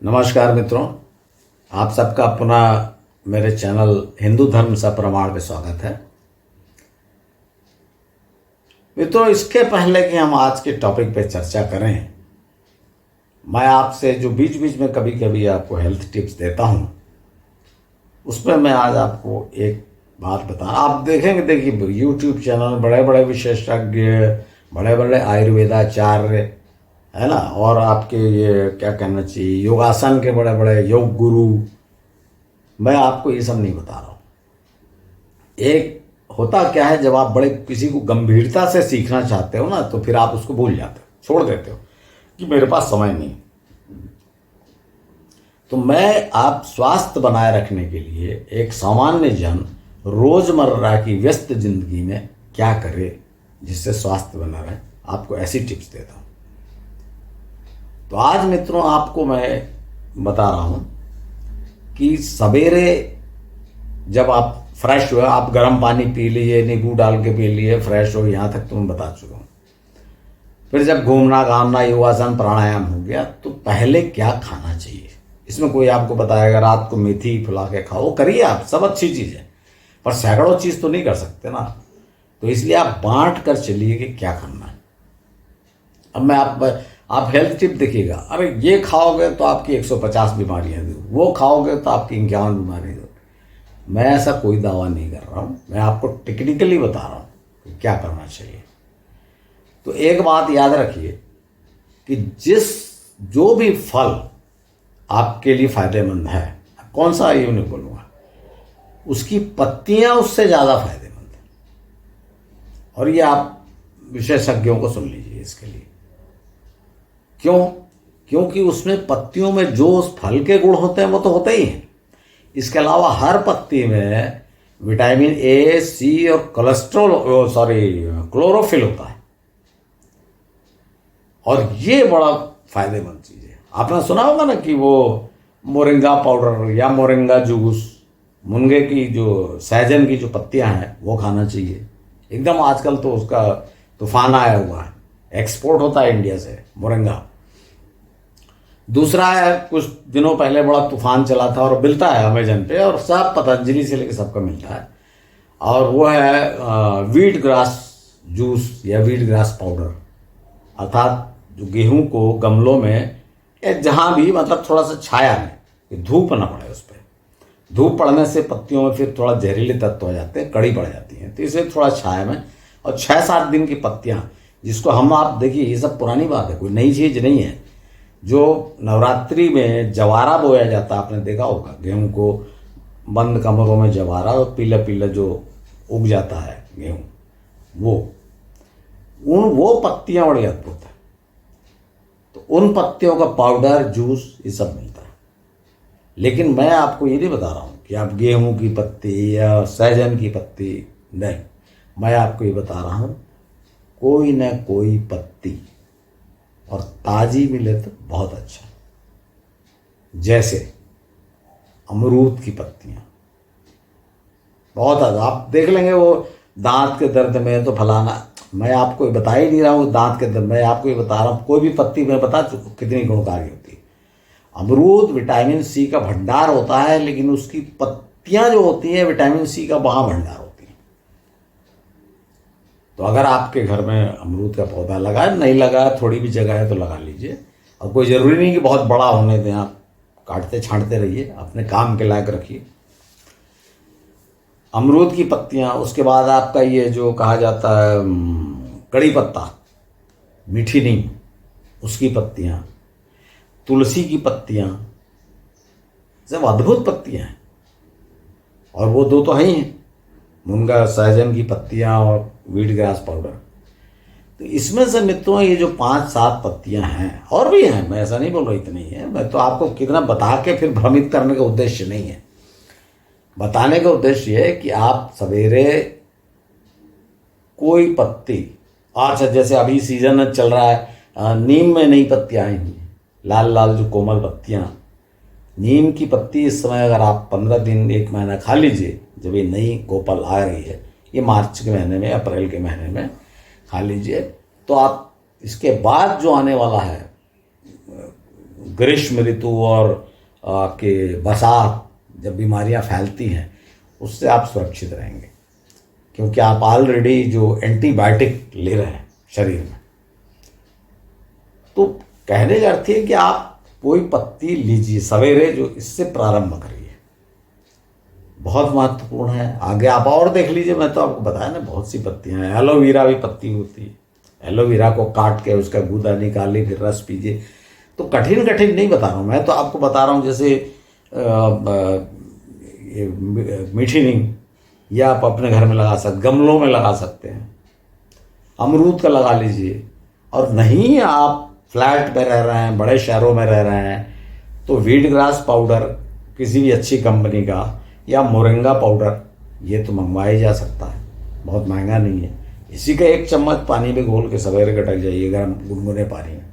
नमस्कार मित्रों, आप सबका पुनः मेरे चैनल हिंदू धर्म सप्रमाण पे स्वागत है। मित्रों, इसके पहले कि हम आज के टॉपिक पे चर्चा करें, मैं आपसे जो बीच बीच में कभी कभी आपको हेल्थ टिप्स देता हूँ, उसमें मैं आज आपको एक बात बता। आप देखेंगे, देखिए यूट्यूब चैनल बड़े बड़े विशेषज्ञ, बड़े बड़े आयुर्वेदाचार्य है ना, और आपके ये क्या कहना चाहिए, योगासन के बड़े बड़े योग गुरु। मैं आपको ये सब नहीं बता रहा हूँ। एक होता क्या है, जब आप बड़े किसी को गंभीरता से सीखना चाहते हो ना, तो फिर आप उसको भूल जाते हो, छोड़ देते हो कि मेरे पास समय नहीं। तो मैं आप स्वास्थ्य बनाए रखने के लिए एक सामान्य जन रोजमर्रा की व्यस्त जिंदगी में क्या करे जिससे स्वास्थ्य बना रहे, आपको ऐसी टिप्स देता हूँ। तो आज मित्रों आपको मैं बता रहा हूँ कि सवेरे जब आप फ्रेश हुए, आप गर्म पानी पी लिए, नींबू डाल के पी लिए, फ्रेश हो, यहाँ तक तो मैं बता चुका हूँ। फिर जब घूमना घामना, योगासन प्राणायाम हो गया, तो पहले क्या खाना चाहिए। इसमें कोई आपको बताएगा रात को मेथी फुला के खाओ, करिए आप, सब अच्छी चीज़ है, पर सैकड़ों चीज़ तो नहीं कर सकते ना। तो इसलिए आप बांट कर चलिए कि क्या करना है। अब मैं आप हेल्थ टिप देखिएगा, अरे ये खाओगे तो आपकी 150 बीमारियां दूर, वो खाओगे तो आपकी 51 बीमारियां दूर। मैं ऐसा कोई दावा नहीं कर रहा हूँ, मैं आपको टेक्निकली बता रहा हूँ कि क्या करना चाहिए। तो एक बात याद रखिए कि जो भी फल आपके लिए फायदेमंद है, कौन सा ये नहीं बोलूँगा, उसकी पत्तियां उससे ज़्यादा फायदेमंद है। और ये आप विशेषज्ञों को सुन लीजिए इसके लिए। क्यों? क्योंकि उसमें पत्तियों में जो उस फल के गुण होते हैं वो तो होते ही हैं। इसके अलावा हर पत्ती में विटामिन ए, सी और क्लोरोफिल होता है, और ये बड़ा फायदेमंद चीज़ है। आपने सुना होगा ना कि वो मोरिंगा पाउडर या मोरिंगा जूस, मुनगे की जो सहजन की जो पत्तियां हैं वो खाना चाहिए। एकदम आजकल तो उसका तूफान आया हुआ है, एक्सपोर्ट होता है इंडिया से मोरिंगा। दूसरा है, कुछ दिनों पहले बड़ा तूफान चला था और मिलता है अमेजन पे, और सब पतंजलि से लेकर सबका मिलता है, और वो है वीट ग्रास जूस या वीट ग्रास पाउडर। अर्थात जो गेहूं को गमलों में या जहाँ भी, मतलब थोड़ा सा छाया में, धूप ना पड़े उस पर। धूप पड़ने से पत्तियों में फिर थोड़ा जहरीले तत्व हो जाते हैं, कड़ी पड़ जाती हैं, तो इसे थोड़ा छाया में, और 6-7 दिन की पत्तियां, जिसको हम, आप देखिए ये सब पुरानी बात है, कोई नई चीज़ नहीं है। जो नवरात्रि में जवारा बोया जाता है, आपने देखा होगा, गेहूं को बंद कमरों में जवारा, और पीला पीला जो उग जाता है गेहूं, वो पत्तियां बड़ी अद्भुत है। तो उन पत्तियों का पाउडर, जूस, ये सब मिलता है। लेकिन मैं आपको ये नहीं बता रहा हूँ कि आप गेहूं की पत्ती या सहजन की पत्ती, नहीं, मैं आपको ये बता रहा हूँ कोई न कोई पत्ती, और ताजी मिले तो बहुत अच्छा। जैसे अमरूद की पत्तियां बहुत, आप देख लेंगे वो दांत के दर्द में तो फलाना, मैं आपको बता ही नहीं रहा हूँ दांत के दर्द, मैं आपको ये बता रहा हूँ कोई भी पत्ती मैं बता चुका कितनी गुणकारी होती है। अमरूद विटामिन सी का भंडार होता है, लेकिन उसकी पत्तियां जो होती हैं विटामिन सी का वहां भंडार होती है। तो अगर आपके घर में अमरूद का पौधा लगा है, नहीं लगा है, थोड़ी भी जगह है तो लगा लीजिए। और कोई ज़रूरी नहीं कि बहुत बड़ा होने दें, आप काटते छांटते रहिए, अपने काम के लायक रखिए। अमरूद की पत्तियां, उसके बाद आपका ये जो कहा जाता है कड़ी पत्ता, मीठी नीम, उसकी पत्तियां, तुलसी की पत्तियां, सब अद्भुत पत्तियां हैं। और वो दो तो है ही हैं, मुनगा सहजन की पत्तियां और वीट ग्रास पाउडर। तो इसमें से मित्रों ये जो 5-7 पत्तियां हैं, और भी हैं, मैं ऐसा नहीं बोल रहा इतनी ही है, मैं तो आपको कितना बता के फिर भ्रमित करने का उद्देश्य नहीं है। बताने का उद्देश्य ये है कि आप सवेरे कोई पत्ती, अच्छा जैसे अभी सीजन चल रहा है, नीम में नई पत्तियां आई हुई, लाल लाल जो कोमल पत्तियां, नीम की पत्ती इस समय अगर आप 15 दिन 1 महीना खा लीजिए, जब ये नई कोपल आ रही है, ये मार्च के महीने में, अप्रैल के महीने में खा लीजिए, तो आप इसके बाद जो आने वाला है ग्रीष्म ऋतु और के बरसात जब बीमारियां फैलती हैं उससे आप सुरक्षित रहेंगे, क्योंकि आप ऑलरेडी जो एंटीबायोटिक ले रहे हैं शरीर में। तो कहने का अर्थ है कि आप कोई पत्ती लीजिए सवेरे, जो इससे प्रारंभ करिए, बहुत महत्वपूर्ण है। आगे आप और देख लीजिए, मैं तो आपको बताया ना बहुत सी पत्तियां हैं। एलोवेरा भी पत्ती होती है, एलोवेरा को काट के उसका गूदा निकालिए, फिर रस पीजिए। तो कठिन कठिन नहीं बता रहा हूँ मैं, तो आपको बता रहा हूँ जैसे मीठी नीम, या आप अपने घर में लगा सकते, गमलों में लगा सकते हैं। अमरूद का लगा लीजिए। और नहीं आप फ्लैट पे रह रहे हैं, बड़े शहरों में रह रहे हैं, तो व्हीट ग्रास पाउडर किसी भी अच्छी कंपनी का, या मोरिंगा पाउडर, ये तो मंगवाया जा सकता है, बहुत महंगा नहीं है। इसी का 1 चम्मच पानी में घोल के सवेरे गटक जाइए गर्म गुनगुने पानी में।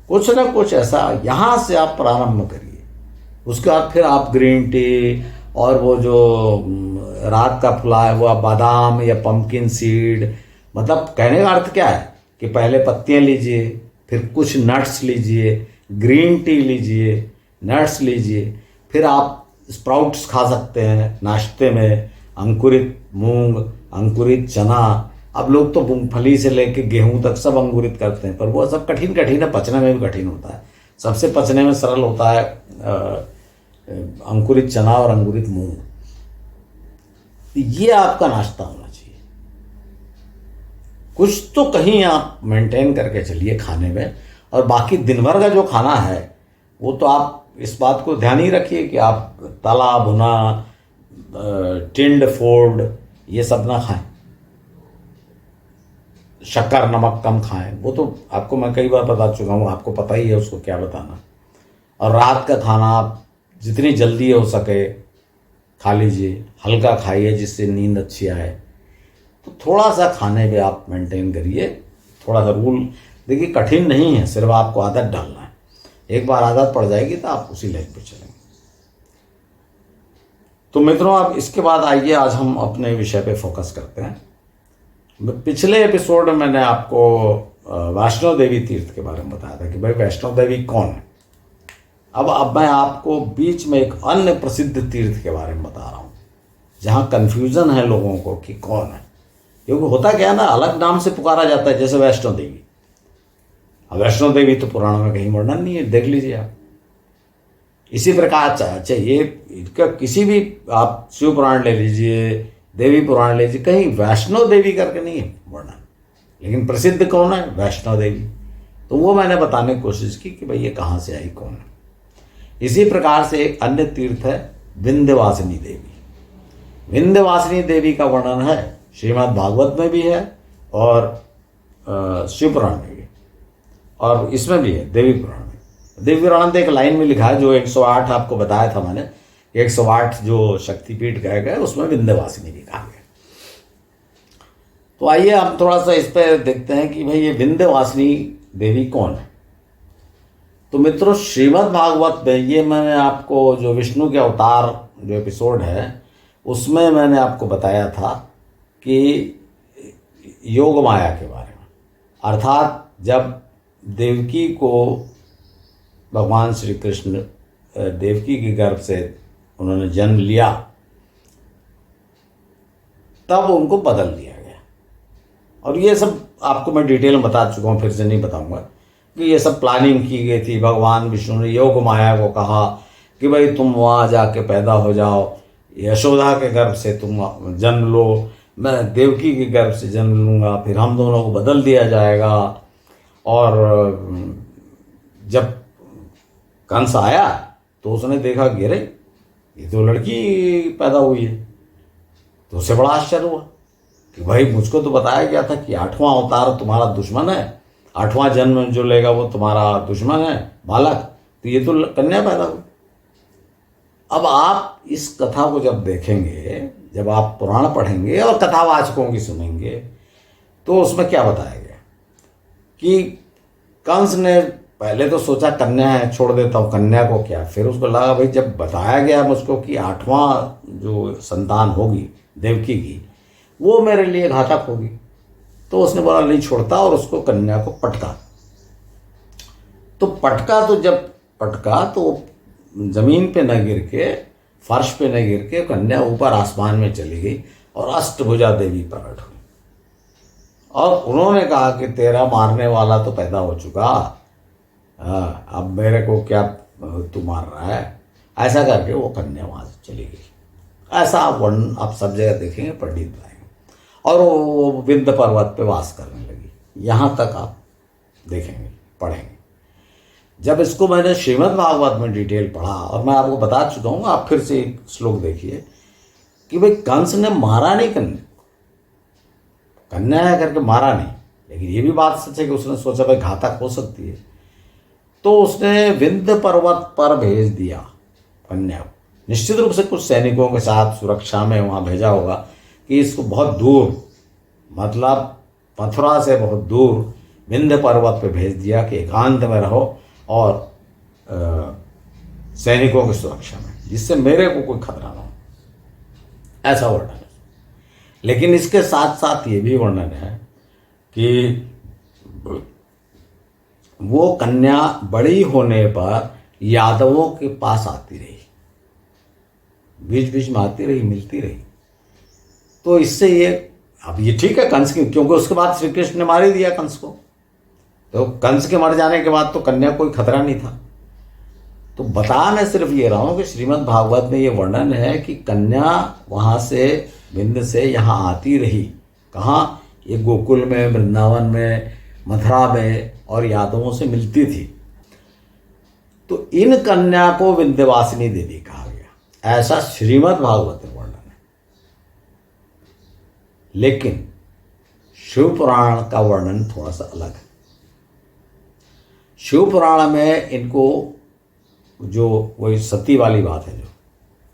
कुछ ना कुछ ऐसा यहाँ से आप प्रारंभ करिए। उसके बाद फिर आप ग्रीन टी और वो जो रात का फुलाया हुआ बादाम या पंपकिन सीड, मतलब कहने का अर्थ क्या है कि पहले पत्तियां लीजिए, फिर कुछ नट्स लीजिए, ग्रीन टी लीजिए, नट्स लीजिए, फिर आप स्प्राउट्स खा सकते हैं नाश्ते में, अंकुरित मूंग, अंकुरित चना। अब लोग तो मूंगफली से लेके गेहूं तक सब अंकुरित करते हैं, पर वो सब कठिन कठिन है, पचने में भी कठिन होता है। सबसे पचने में सरल होता है अंकुरित चना और अंकुरित मूंग। ये आपका नाश्ता होना चाहिए। कुछ तो कहीं आप मेंटेन करके चलिए खाने में, और बाकी दिन भर का जो खाना है वो तो आप इस बात को ध्यान ही रखिए कि आप तला भुना, टिंड फोर्ड ये सब ना खाएं, शक्कर नमक कम खाएं। वो तो आपको मैं कई बार बता चुका हूँ, आपको पता ही है उसको क्या बताना। और रात का खाना आप जितनी जल्दी हो सके खा लीजिए, हल्का खाइए जिससे नींद अच्छी आए। तो थोड़ा सा खाने पे आप मेंटेन करिए, थोड़ा सा रूल। देखिए कठिन नहीं है, सिर्फ आपको आदत डालना है। एक बार आदत पड़ जाएगी तो आप उसी लाइन पे चलेंगे। तो मित्रों, अब इसके बाद आइए आज हम अपने विषय पे फोकस करते हैं। पिछले एपिसोड में मैंने आपको वैष्णो देवी तीर्थ के बारे में बताया था कि भाई वैष्णो देवी कौन है। अब मैं आपको बीच में एक अन्य प्रसिद्ध तीर्थ के बारे में बता रहा हूँ, जहाँ कन्फ्यूजन है लोगों को कि कौन है। क्योंकि होता क्या है ना, अलग नाम से पुकारा जाता है, जैसे वैष्णो देवी। अब वैष्णो देवी तो पुराणों में कहीं वर्णन नहीं है, देख लीजिए आप। इसी प्रकार चाहिए इनका किसी भी आप शिव पुराण ले लीजिए, देवी पुराण ले लीजिए, कहीं वैष्णो देवी करके नहीं है वर्णन। लेकिन प्रसिद्ध कौन है? वैष्णो देवी। तो वो मैंने बताने की कोशिश की कि भाई ये कहाँ से आई, कौन है। इसी प्रकार से एक अन्य तीर्थ है विंध्यवासिनी देवी। विंध्यवासिनी देवी का वर्णन है श्रीमद् भागवत में भी है और शिव पुराण में भी, और इसमें भी है देवी पुराण में। देवी पुराण में एक लाइन में लिखा है, जो 108 आपको बताया था मैंने, 108 जो शक्तिपीठ कहे गए उसमें विंध्यवासिनी भी कहा गया। तो आइए हम थोड़ा सा इस पर देखते हैं कि भाई ये विंध्यवासिनी देवी कौन है। तो मित्रों, श्रीमद् भागवत में ये मैंने आपको जो विष्णु के अवतार जो एपिसोड है उसमें मैंने आपको बताया था कि योग माया के बारे में। अर्थात जब देवकी को भगवान श्री कृष्ण देवकी के गर्भ से उन्होंने जन्म लिया, तब उनको बदल दिया गया। और ये सब आपको मैं डिटेल में बता चुका हूँ, फिर से नहीं बताऊंगा कि ये सब प्लानिंग की गई थी। भगवान विष्णु ने योग माया को कहा कि भाई तुम वहाँ जाके पैदा हो जाओ, यशोदा के गर्भ से तुम जन्म लो, मैं देवकी के गर्भ से जन्म लूँगा, फिर हम दोनों को बदल दिया जाएगा। और जब कंस आया तो उसने देखा कि अरे ये तो लड़की पैदा हुई है, तो उसे बड़ा आश्चर्य हुआ कि भाई मुझको तो बताया गया था कि 8वां अवतार तुम्हारा दुश्मन है, 8वां जन्म जो लेगा वो तुम्हारा दुश्मन है बालक, तो ये तो कन्या पैदा हुई। अब आप इस कथा को जब देखेंगे, जब आप पुराण पढ़ेंगे और कथावाचकों की सुनेंगे, तो उसमें क्या बताया गया कि कंस ने पहले तो सोचा कन्या है, छोड़ देता हूँ, कन्या को क्या। फिर उसको लगा भाई जब बताया गया मुझको कि 8वां जो संतान होगी देवकी की वो मेरे लिए घातक होगी, तो उसने बोला नहीं छोड़ता, और उसको कन्या को पटका। तो पटका, तो जब पटका तो जमीन पे न गिर के, फर्श पे न गिर के कन्या ऊपर आसमान में चली गई और अष्टभुजा देवी प्रकट हुई। और उन्होंने कहा कि तेरा मारने वाला तो पैदा हो चुका, अब मेरे को क्या तू मार रहा है। ऐसा करके वो कन्या वहाँ से चली गई। ऐसा आप वर्णन आप सब जगह देखेंगे, पंडित पाएंगे। और वो विंध्य पर्वत पे वास करने लगी। यहाँ तक आप देखेंगे, पढ़ेंगे। जब इसको मैंने श्रीमद् भागवत में डिटेल पढ़ा, और मैं आपको बता चुका हूँ, आप फिर से एक श्लोक देखिए कि भाई कंस ने मारा नहीं कन्या है करके मारा नहीं, लेकिन ये भी बात सच है कि उसने सोचा भाई घातक हो सकती है, तो उसने विंध्य पर्वत पर भेज दिया कन्या को। निश्चित रूप से कुछ सैनिकों के साथ सुरक्षा में वहाँ भेजा होगा कि इसको बहुत दूर, मतलब मथुरा से बहुत दूर विंध्य पर्वत पे भेज दिया कि एकांत में रहो और सैनिकों की सुरक्षा में, जिससे मेरे को कोई खतरा ना हो। ऐसा वर्णन है। लेकिन इसके साथ साथ ये भी वर्णन है कि वो कन्या बड़ी होने पर यादवों के पास आती रही, बीच बीच में आती रही, मिलती रही। तो इससे ये, अब ये ठीक है कंस की, क्योंकि उसके बाद श्री कृष्ण ने मार ही दिया कंस को, तो कंस के मर जाने के बाद तो कन्या कोई खतरा नहीं था। तो बता मैं सिर्फ ये रहा हूं कि श्रीमद् भागवत में ये वर्णन है कि कन्या वहां से विंध्य से यहाँ आती रही। कहाँ? ये गोकुल में, वृंदावन में, मथुरा में, और यादवों से मिलती थी। तो इन कन्या को विंध्यवासिनी देवी कहा गया, ऐसा श्रीमद् भागवत में वर्णन है। लेकिन शिव पुराण का वर्णन थोड़ा सा अलग है। शिव पुराण में इनको जो वही सती वाली बात है, जो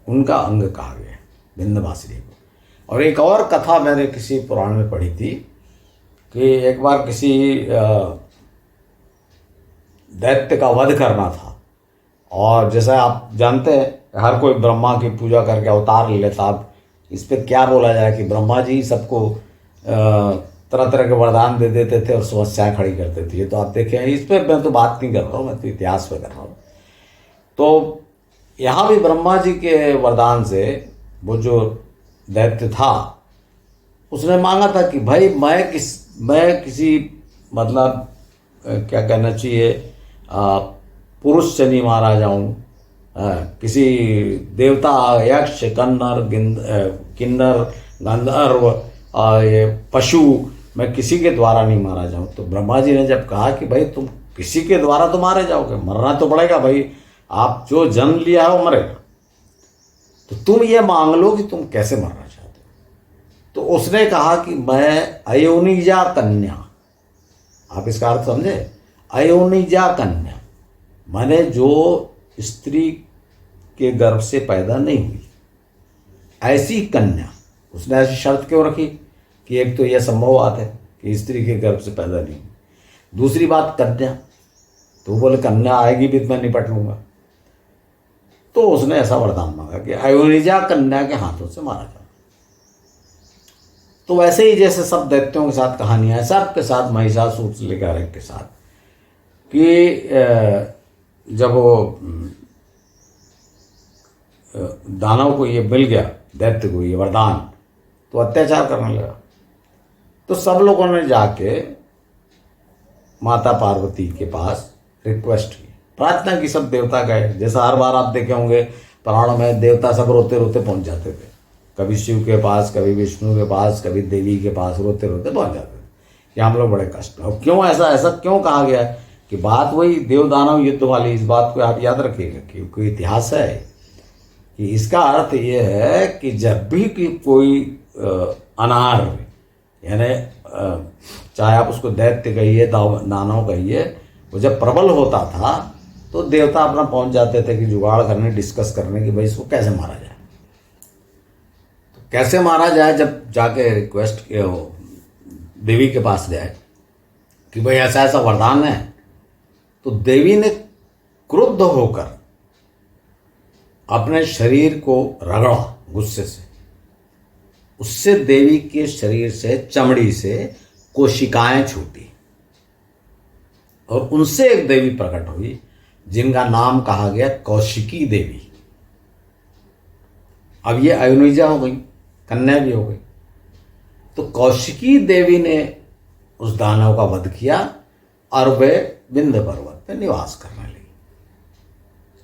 उनका अंग कहा गया है विंध्यवासिनी को। और एक और कथा मैंने किसी पुराण में पढ़ी थी कि एक बार किसी दैत्य का वध करना था, और जैसा आप जानते हैं हर कोई ब्रह्मा की पूजा करके अवतार ले लेता। अब इस पर क्या बोला जाए कि ब्रह्मा जी सबको तरह तरह के वरदान दे देते थे और समस्याएं खड़ी करते थे। ये तो आप देखें, इस पर मैं तो बात नहीं कर रहा हूँ, मैं तो इतिहास पे कर रहा हूँ। तो यहाँ भी ब्रह्मा जी के वरदान से वो जो दैत्य था उसने मांगा था कि भाई मैं किसी मतलब क्या कहना चाहिए, पुरुष से नहीं मारा जाऊं, किसी देवता, यक्ष, किन्नर, गंधर्व, ये पशु, मैं किसी के द्वारा नहीं मारा जाऊं। तो ब्रह्मा जी ने जब कहा कि भाई तुम किसी के द्वारा तो मारे जाओगे, मरना तो पड़ेगा भाई, आप जो जन्म लिया है वो मरेगा, तो तुम ये मांग लो कि तुम कैसे मरना चाहते हो। तो उसने कहा कि मैं अयोनिजा कन्या, आप इसका अर्थ समझे, अयोनिजा कन्या माने जो स्त्री के गर्भ से पैदा नहीं हुई, ऐसी कन्या। उसने ऐसी शर्त क्यों रखी कि एक तो यह संभव बात है कि स्त्री के गर्भ से पैदा नहीं हुई, दूसरी बात कन्या, तो बोले कन्या आएगी भी मैं निपट लूंगा। तो उसने ऐसा वरदान मांगा कि अयोनिजा कन्या के हाथों से मारा जाए। तो वैसे ही जैसे सब दैत्यों के साथ कहानियां हैं, सबके साथ महिषासुर से लेकर के साथ, कि जब वो दानव को ये मिल गया, दैत्य को ये वरदान, तो अत्याचार करने लगा। तो सब लोगों ने जाके माता पार्वती के पास रिक्वेस्ट की, प्रार्थना की। सब देवता गए, जैसा हर बार आप देखे होंगे पुराणों में, देवता सब रोते रोते पहुंच जाते थे, कभी शिव के पास, कभी विष्णु के पास, कभी देवी के पास, रोते रोते पहुंच जाते थे कि हम लोग बड़े कष्ट में। और क्यों ऐसा क्यों कहा गया कि बात वही देव दानव युद्ध वाली, इस बात को आप याद रखिएगा क्योंकि इतिहास है कि इसका अर्थ ये है कि जब भी कि कोई अनार, यानी चाहे आप उसको दैत्य कहिए, दानव कहिए, वो जब प्रबल होता था तो देवता अपना पहुंच जाते थे कि जुगाड़ करने, डिस्कस करने कि भाई इसको कैसे मारा जाए। तो कैसे मारा जाए, जब जाके रिक्वेस्ट देवी के पास जाए कि भाई ऐसा ऐसा वरदान है, तो देवी ने क्रुद्ध होकर अपने शरीर को रगड़ा गुस्से से। उससे देवी के शरीर से, चमड़ी से कोशिकाएं छूटी। और उनसे एक देवी प्रकट हुई जिनका नाम कहा गया कौशिकी देवी। अब ये अयोनिजा हो गई, कन्या भी हो गई। तो कौशिकी देवी ने उस दानव का वध किया और वे विंध्य पर्वत पे निवास करने लगी।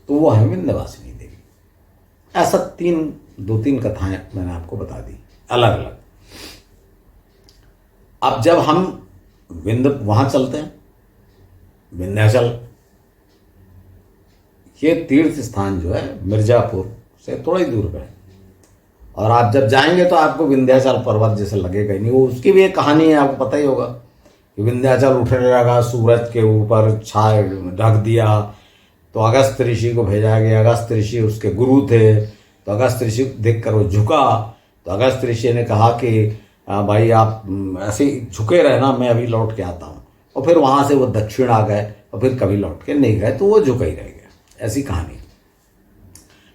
तो वो है विंध्यवासिनी देवी। ऐसा दो तीन कथाएं मैंने आपको बता दी अलग अलग। अब जब हम वहां चलते हैं विंध्याचल, ये तीर्थ स्थान जो है मिर्जापुर से थोड़ा ही दूर पे है। और आप जब जाएंगे तो आपको विंध्याचल पर्वत जैसे लगेगा ही नहीं। वो उसकी भी एक कहानी है, आपको पता ही होगा कि विंध्याचल उठने लगा, सूरज के ऊपर छाए ढक दिया, तो अगस्त ऋषि को भेजा गया। अगस्त ऋषि उसके गुरु थे, तो अगस्त ऋषि देखकर वो झुका। तो अगस्त ऋषि ने कहा कि भाई आप ऐसे ही झुके रहे ना, मैं अभी लौट के आता हूँ। और फिर वहाँ से वो दक्षिण आ गए और फिर कभी लौट के नहीं गए, तो वो झुका ही रह गया। ऐसी कहानी।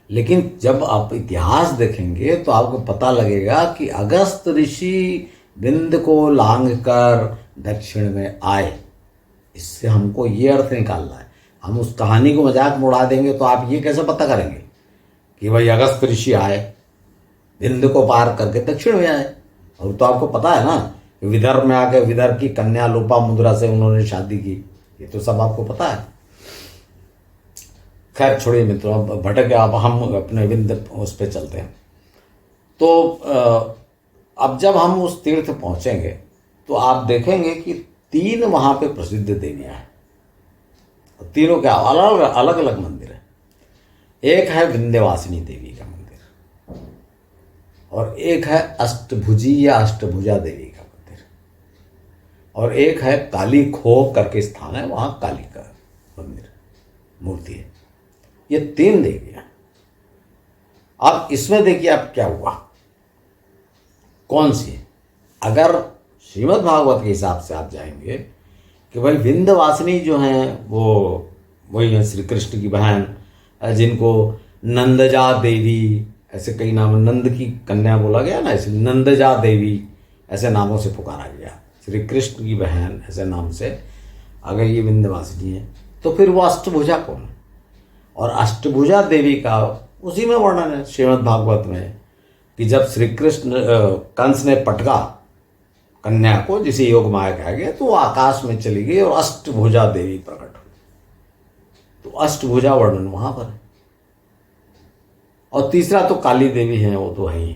लेकिन जब आप इतिहास देखेंगे तो आपको पता लगेगा कि अगस्त ऋषि विंध्य को लांघ कर दक्षिण में आए। इससे हमको ये अर्थ निकालना है। हम उस कहानी को मजाक में उड़ा देंगे तो आप ये कैसे पता करेंगे कि भाई अगस्त ऋषि आए, विंध्य को पार करके दक्षिण में आए। और तो आपको पता है ना कि विदर्भ में आके विदर्भ की कन्या लोपामुद्रा से उन्होंने शादी की। ये तो सब आपको पता है। खैर छोड़िए मित्रों, अब भटक गया। अब हम अपने विंध्य उस पर चलते हैं। तो अब जब हम उस तीर्थ पहुंचेंगे तो आप देखेंगे कि 3 वहां पे प्रसिद्ध देवियां हैं। तीनों के अलग अलग अलग मंदिर है। एक है विंध्यवासिनी देवी का मंदिर, और एक है अष्टभुजी या अष्टभुजा देवी का मंदिर, और एक है काली खोह करके स्थान है, वहां काली का मंदिर मूर्ति है। ये 3 देवियां। अब इसमें देखिए अब क्या हुआ, कौन सी है। अगर श्रीमद् भागवत के हिसाब से आप जाएंगे कि भाई विंध्यवासिनी जो हैं वो वही हैं श्री कृष्ण की बहन, जिनको नंदजा देवी ऐसे कई नाम, नंद की कन्या बोला गया ना, इसलिए नंदजा देवी ऐसे नामों से पुकारा गया। श्री कृष्ण की बहन ऐसे नाम से अगर ये विंध्यवासिनी है तो फिर वो अष्टभुजा कौन है। और अष्टभुजा देवी का उसी में वर्णन है श्रीमद् भागवत में कि जब श्री कृष्ण कंस ने पटका कन्या को, जिसे योग माया कहा गया, तो वो आकाश में चली गई और अष्टभुजा देवी प्रकट हुई। तो अष्टभुजा वर्णन वहां पर है। और तीसरा तो काली देवी है, वो तो है ही।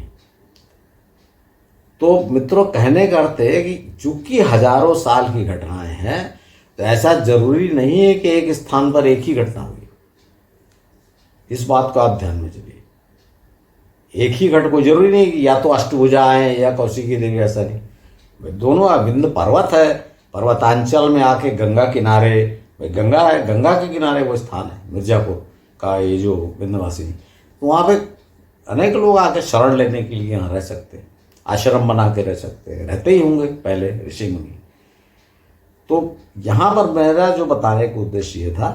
तो मित्रों कहने का अर्थ है कि चूंकि हजारों साल की घटनाएं हैं, तो ऐसा जरूरी नहीं है कि एक स्थान पर एक ही घटना हुई। इस बात को आप ध्यान में चलिए। एक ही घट को जरूरी नहीं कि या तो अष्टभुजा है या कौशिकी देवी, ऐसा नहीं। दोनों विंध्य पर्वत है, पर्वतांचल में आके गंगा किनारे, गंगा है, गंगा के किनारे वो स्थान है मिर्जापुर का, ये जो विंध्यवासिनी। तो वहाँ पे अनेक लोग आके शरण लेने के लिए यहाँ रह सकते हैं, आश्रम बना के रह सकते हैं, रहते ही होंगे पहले ऋषि मुनि। तो यहाँ पर मेरा जो बताने का उद्देश्य ये था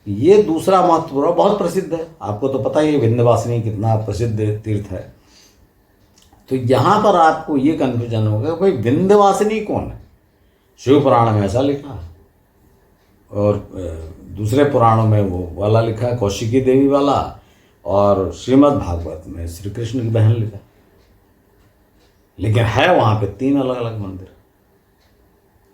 कि ये दूसरा महत्वपूर्ण बहुत प्रसिद्ध है। आपको तो पता ही है विंध्यवासिनी कितना प्रसिद्ध तीर्थ है। तो यहाँ पर आपको ये कन्फ्यूजन होगा भाई विंध्यवासिनी कौन है। शिव पुराण में ऐसा लिखा है और दूसरे पुराणों में वो वाला लिखा है, कौशिकी देवी वाला, और श्रीमद् भागवत में श्री कृष्ण की बहन लिखा। लेकिन है वहाँ पे 3 अलग अलग मंदिर।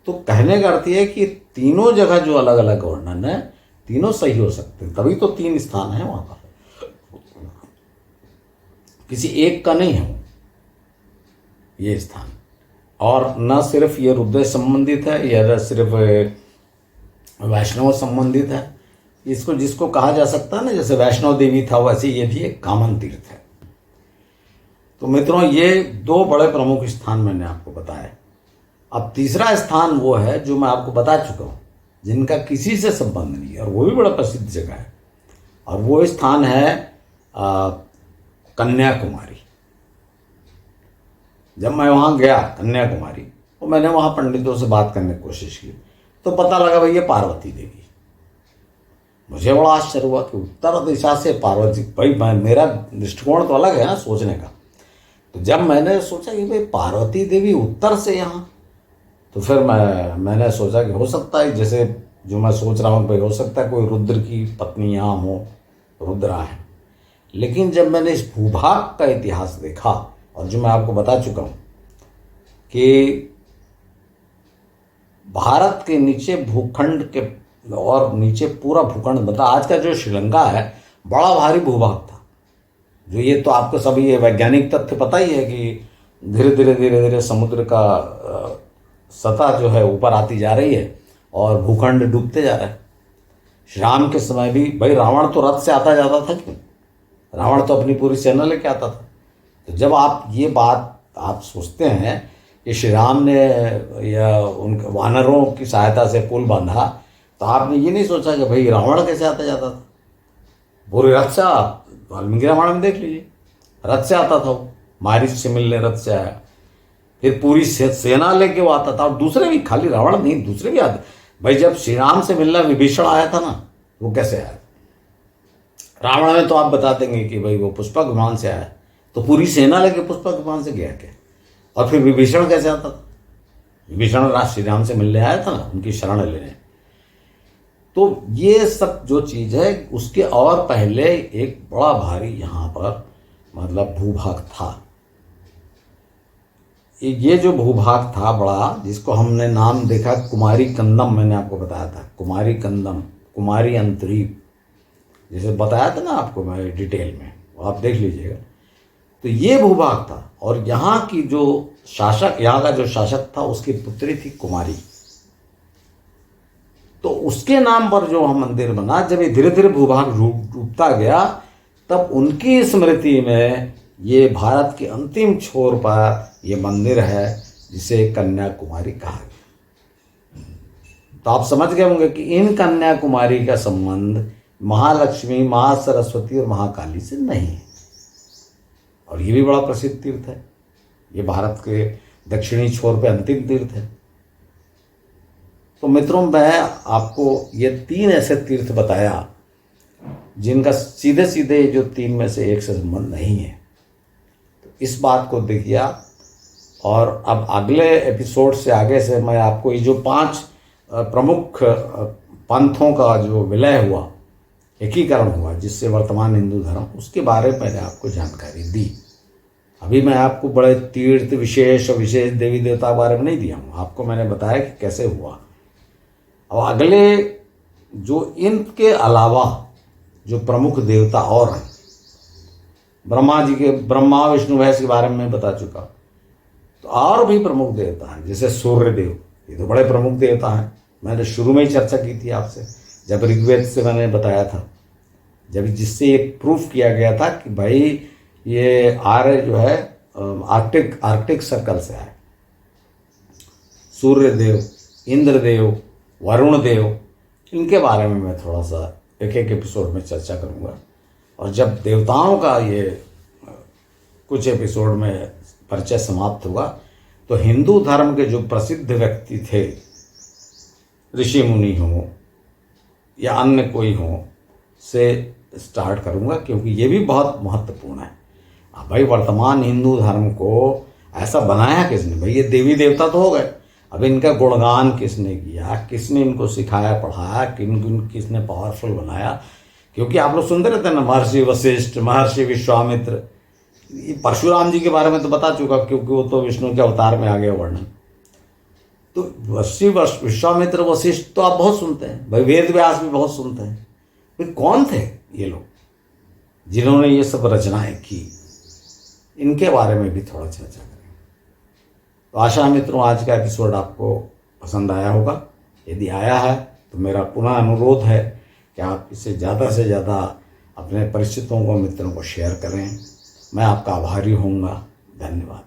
तो कहने का अर्थ ये है कि तीनों जगह जो अलग अलग वर्णन है, तीनों सही हो सकते हैं, तभी तो 3 स्थान है वहाँ पर, किसी एक का नहीं है ये स्थान। और न सिर्फ ये रुद्र संबंधित है या न सिर्फ वैष्णव संबंधित है, इसको जिसको कहा जा सकता है ना, जैसे वैष्णव देवी था वैसे ये भी एक कामन तीर्थ है। तो मित्रों ये 2 बड़े प्रमुख स्थान मैंने आपको बताए। अब तीसरा स्थान वो है जो मैं आपको बता चुका हूँ, जिनका किसी से संबंध नहीं है और वो भी बड़ा प्रसिद्ध जगह है, और वो स्थान है कन्याकुमारी। जब मैं वहाँ गया कन्याकुमारी, तो मैंने वहाँ पंडितों से बात करने की कोशिश की, तो पता लगा भाई ये पार्वती देवी। मुझे बड़ा आश्चर्य हुआ कि उत्तर दिशा से पार्वती, भाई मेरा दृष्टिकोण तो अलग है ना सोचने का। तो जब मैंने सोचा कि भाई पार्वती देवी उत्तर से यहाँ, तो फिर मैंने सोचा कि हो सकता है जैसे जो मैं सोच रहा हूँ भाई हो सकता है कोई रुद्र की पत्नी यहाँ हो, रुद्रा है। लेकिन जब मैंने इस भूभाग का इतिहास देखा, और जो मैं आपको बता चुका हूँ कि भारत के नीचे भूखंड के और नीचे पूरा भूखंड बता, आज का जो श्रीलंका है बड़ा भारी भूभाग था। जो ये तो आपको सभी ये वैज्ञानिक तथ्य पता ही है कि धीरे धीरे समुद्र का सतह जो है ऊपर आती जा रही है और भूखंड डूबते जा रहा है। श्री राम के समय भी भाई रावण तो रथ से आता जाता था, क्यों? रावण तो अपनी पूरी सेना लेके आता था। तो जब आप ये बात आप सोचते हैं कि श्री राम ने या उन वानरों की सहायता से पुल बांधा, तो आपने ये नहीं सोचा कि भाई रावण कैसे आता जाता था। पूरे रथ से, आप वाल्मीकि रामायण में देख लीजिए, रथ से आता था वो, मारीच से मिलने रथ से आया। फिर पूरी सेना लेके वो आता था, और दूसरे भी, खाली रावण नहीं, दूसरे भी आते। भाई जब श्री राम से मिलना विभीषण आया था ना, वो कैसे आया? रावण में तो आप बता देंगे कि भाई वो पुष्पक विमान से आया, तो पूरी सेना लेके पुष्पक विमान से गया क्या? और फिर विभीषण कैसे आता था? विभीषण श्री राम से मिलने आया था ना, उनकी शरण लेने। तो ये सब जो चीज है, उसके और पहले एक बड़ा भारी यहाँ पर मतलब भूभाग था। ये जो भूभाग था बड़ा, जिसको हमने नाम देखा कुमारी कंदम, मैंने आपको बताया था कुमारी कंदम, कुमारी अंतरीप, जैसे बताया था ना आपको मैं डिटेल में, आप देख लीजिएगा। तो ये भूभाग था, और यहाँ की जो शासक, यहाँ का जो शासक था, उसकी पुत्री थी कुमारी। तो उसके नाम पर जो हम मंदिर बना, जब ये धीरे धीरे भूभाग डूबता गया, तब उनकी स्मृति में ये भारत के अंतिम छोर पर ये मंदिर है, जिसे कन्याकुमारी कहा गया। तो आप समझ गए होंगे कि इन कन्याकुमारी का संबंध महालक्ष्मी, महासरस्वती और महाकाली से नहीं है। और ये भी बड़ा प्रसिद्ध तीर्थ है, ये भारत के दक्षिणी छोर पे अंतिम तीर्थ है। तो मित्रों, मैं आपको ये 3 ऐसे तीर्थ बताया जिनका सीधे सीधे जो 3 में से एक से संबंध नहीं है। तो इस बात को देखिए आप। और अब अगले एपिसोड से आगे से मैं आपको ये जो 5 प्रमुख पंथों का जो विलय हुआ, एकीकरण हुआ, जिससे वर्तमान हिंदू धर्म, उसके बारे में मैंने आपको जानकारी दी। अभी मैं आपको बड़े तीर्थ विशेष और विशेष देवी देवता के बारे में नहीं दिया हूँ, आपको मैंने बताया कि कैसे हुआ। अब अगले जो इनके अलावा जो प्रमुख देवता और हैं, ब्रह्मा जी के, ब्रह्मा विष्णु महेश के बारे में मैं बता चुका। तो और भी प्रमुख देवता हैं, जैसे सूर्य देव, ये तो बड़े प्रमुख देवता हैं। मैंने शुरू में ही चर्चा की थी आपसे, जब ऋग्वेद से मैंने बताया था, जब जिससे ये प्रूफ किया गया था कि भाई ये आर्य जो है आर्कटिक सर्कल से आए। सूर्य देव, इंद्रदेव, वरुण देव, इनके बारे में मैं थोड़ा सा एक एक एपिसोड में चर्चा करूँगा। और जब देवताओं का ये कुछ एपिसोड में परिचय समाप्त हुआ, तो हिंदू धर्म के जो प्रसिद्ध व्यक्ति थे, ऋषि मुनि हों या अन्य कोई हों, से स्टार्ट करूँगा, क्योंकि ये भी बहुत महत्वपूर्ण है। अब भाई वर्तमान हिंदू धर्म को ऐसा बनाया किसने? भाई ये देवी देवता तो हो गए, अब इनका गुणगान किसने किया, किसने इनको सिखाया पढ़ाया, किसने पावरफुल बनाया? क्योंकि आप लोग सुनते रहते हैं ना, महर्षि वशिष्ठ, महर्षि विश्वामित्र। परशुराम जी के बारे में तो बता चुका, क्योंकि वो तो विष्णु के अवतार में आ गया वर्णन। तो महर्षि विश्वामित्र, वशिष्ठ तो आप बहुत सुनते हैं, भाई वेद व्यास भी बहुत सुनते हैं। भाई कौन थे ये लोग जिन्होंने ये सब रचनाएं की? इनके बारे में भी थोड़ा चर्चा करें। तो आशा है मित्रों, आज का एपिसोड आपको पसंद आया होगा। यदि आया है तो मेरा पुनः अनुरोध है कि आप इसे ज़्यादा से ज़्यादा अपने परिचितों को, मित्रों को शेयर करें। मैं आपका आभारी होऊंगा। धन्यवाद।